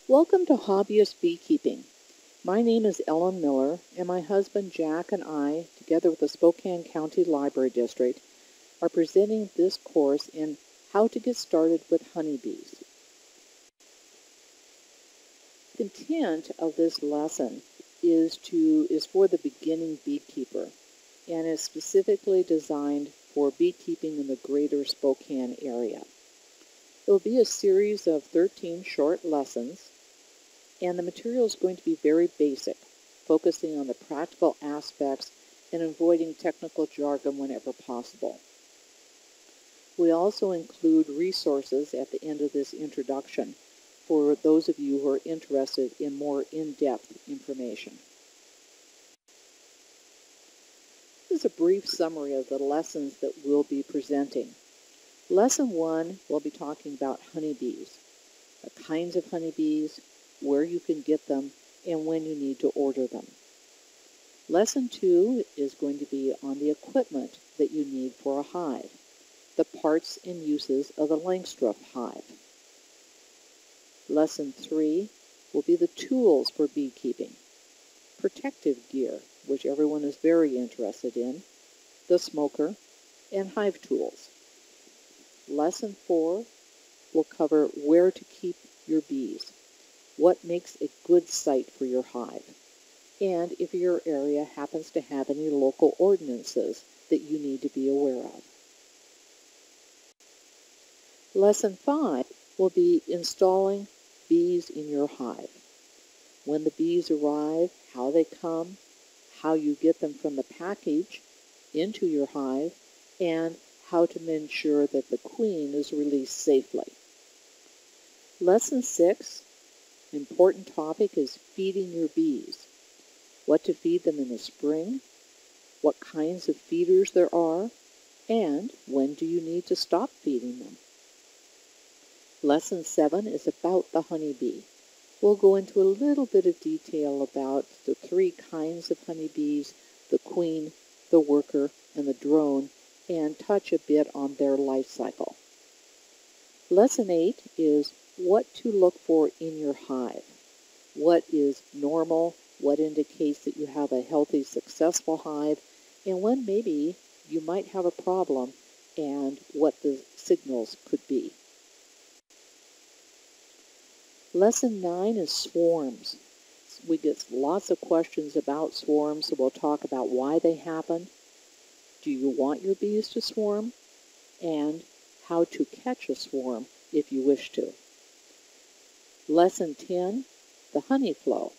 Welcome to Hobbyist Beekeeping. My name is Ellen Miller, and my husband Jack and I, together with the Spokane County Library District, are presenting this course in How to Get Started with Honeybees. The intent of this lesson is for the beginning beekeeper and is specifically designed for beekeeping in the greater Spokane area. It will be a series of 13 short lessons, and the material is going to be very basic, focusing on the practical aspects and avoiding technical jargon whenever possible. We also include resources at the end of this introduction for those of you who are interested in more in-depth information. This is a brief summary of the lessons that we'll be presenting. Lesson 1, we'll be talking about honeybees, the kinds of honeybees, where you can get them, and when you need to order them. Lesson 2 is going to be on the equipment that you need for a hive, the parts and uses of the Langstroth hive. Lesson 3 will be the tools for beekeeping, protective gear, which everyone is very interested in, the smoker, and hive tools. Lesson 4 will cover where to keep your bees, what makes a good site for your hive, and if your area happens to have any local ordinances that you need to be aware of. Lesson 5 will be installing bees in your hive. When the bees arrive, how they come, how you get them from the package into your hive, and how to ensure that the queen is released safely. Lesson 6, important topic, is feeding your bees. What to feed them in the spring, what kinds of feeders there are, and when do you need to stop feeding them. Lesson 7 is about the honeybee. We'll go into a little bit of detail about the 3 kinds of honeybees, the queen, the worker, and the drone, and touch a bit on their life cycle. Lesson 8 is what to look for in your hive. What is normal, what indicates that you have a healthy, successful hive, and when maybe you might have a problem, and what the signals could be. Lesson 9 is swarms. We get lots of questions about swarms, so we'll talk about why they happen. Do you want your bees to swarm? And how to catch a swarm if you wish to. Lesson 10, the honey flow.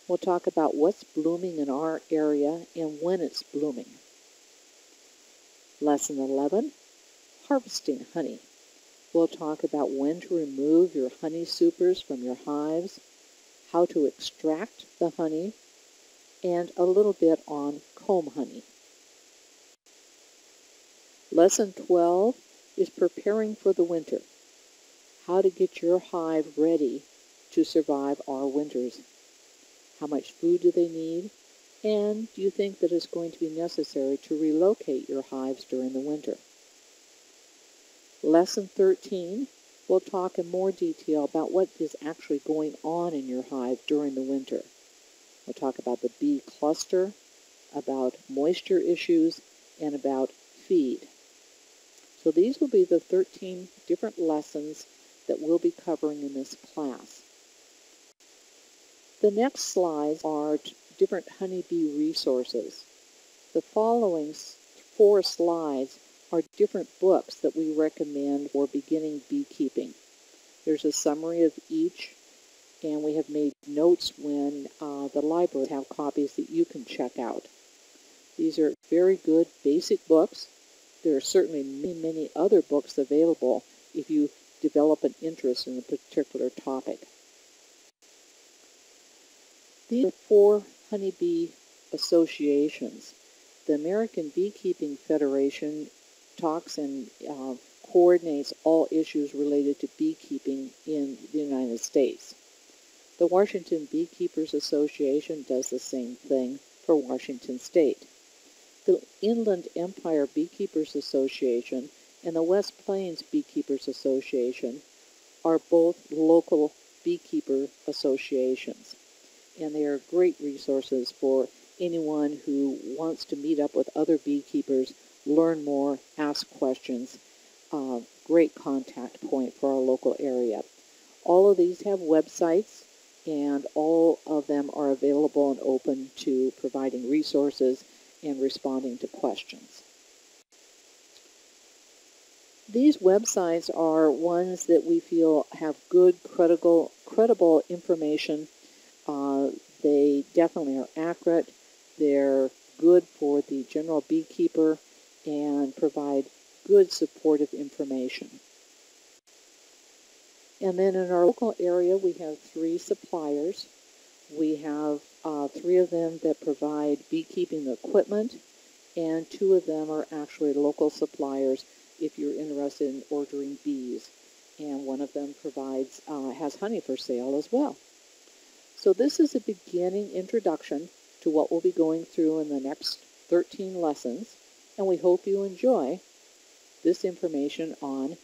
We'll talk about what's blooming in our area and when it's blooming. Lesson 11, harvesting honey. We'll talk about when to remove your honey supers from your hives, how to extract the honey, and a little bit on comb honey. Lesson 12 is preparing for the winter. How to get your hive ready to survive our winters. How much food do they need? And do you think that it's going to be necessary to relocate your hives during the winter? Lesson 13, we'll talk in more detail about what is actually going on in your hive during the winter. We'll talk about the bee cluster, about moisture issues, and about feed. So these will be the 13 different lessons that we'll be covering in this class. The next slides are different honeybee resources. The following 4 slides are different books that we recommend for beginning beekeeping. There's a summary of each, and we have made notes when the libraries have copies that you can check out. These are very good basic books. There are certainly many other books available if you develop an interest in a particular topic. These are 4 honeybee associations. The American Beekeeping Federation talks and coordinates all issues related to beekeeping in the United States. The Washington Beekeepers Association does the same thing for Washington State. The Inland Empire Beekeepers Association and the West Plains Beekeepers Association are both local beekeeper associations. And they are great resources for anyone who wants to meet up with other beekeepers, learn more, ask questions. Great contact point for our local area. All of these have websites, and all of them are available and open to providing resources and responding to questions. These websites are ones that we feel have good, credible information. They definitely are accurate. They're good for the general beekeeper and provide good supportive information. And then in our local area, we have 3 suppliers. We have 3 of them that provide beekeeping equipment, and 2 of them are actually local suppliers if you're interested in ordering bees. And one of them has honey for sale as well. So this is a beginning introduction to what we'll be going through in the next 13 lessons, and we hope you enjoy this information on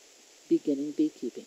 beginning beekeeping.